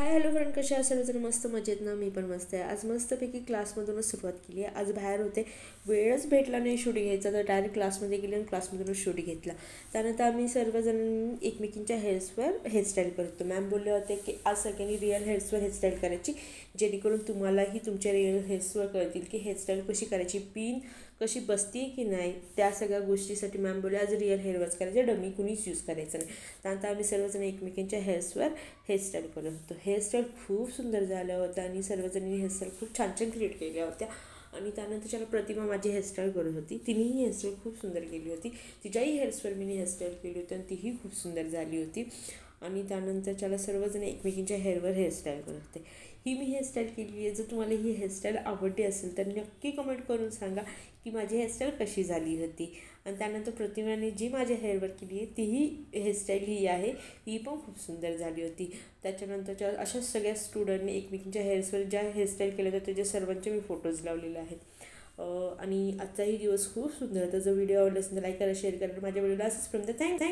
Hi hello friend, कशा असेल तर मस्त मजेत ना. मी पण मस्त आहे. आज मस्तपैकी क्लासमधूनच सुरुवात केली आहे. आज बाहेर होते, वेळच भेटला नाही शूट घ्यायचा, तर डायरेक्ट क्लासमध्ये गेले आणि क्लासमधूनच शूट घेतला. त्यानंतर आम्ही सर्वजण एकमेकींच्या हेअरस्टाईल करतो. मॅम बोलले होते की आज सगळ्यांनी रिअल हेअर्सवर हेअरस्टाईल करायची, जेणेकरून तुम्हालाही तुमच्या रिअल हेअर्सवर कळतील की हेअरस्टाईल कशी करायची, पिन कशी बसती की नाही. त्या सगळ्या गोष्टीसाठी मॅम बोलले आज रिअल हेअरवॉश करायचे, डमी कुणीच यूज करायचं नाही. त्यानंतर आम्ही सर्वजण एकमेकींच्या हेअर्सवर हेअरस्टाईल करत होतो. हेअरस्टाईल खूप सुंदर झाल्या होत्या आणि सर्वजणांनी हेअरस्टाईल खूप छान छान क्रिएट केल्या होत्या. आणि त्यानंतर त्याला प्रतिमा माझी हेअरस्टाईल करत होती. तिनेही हेअरस्टाईल खूप सुंदर केली होती. तिच्याही हेअर्सवर मी हेअरस्टाईल केली होती आणि तीही खूप सुंदर झाली होती. आणि त्यानंतर त्याला सर्वजण एकमेकींच्या हेअरवर हेअरस्टाईल करत होते. ही मी हेअरस्टाईल केली आहे. जर तुम्हाला ही हेअरस्टाईल आवडली असेल तर नक्की कमेंट करून सांगा की माझी हेअरस्टाईल कशी झाली होती. आणि त्यानंतर प्रतिमाने जी माझ्या हेअरवर केली आहे तीही हेअरस्टाईल ही आहे, ही पण खूप सुंदर झाली होती. त्याच्यानंतरच्या अशाच सगळ्या स्टुडंटने एकमेकींच्या हेअर्सवर ज्या हेअरस्टाईल केल्या होत्या त्याच्या सर्वांचे मी फोटोज लावलेले आहेत. आणि आजचाही दिवस खूप सुंदर होता. जर व्हिडिओ आवडला असेल तर लाईक करा, शेअर करा. माझ्या व्हिडिओला असंच पर्यंत थँक्यू.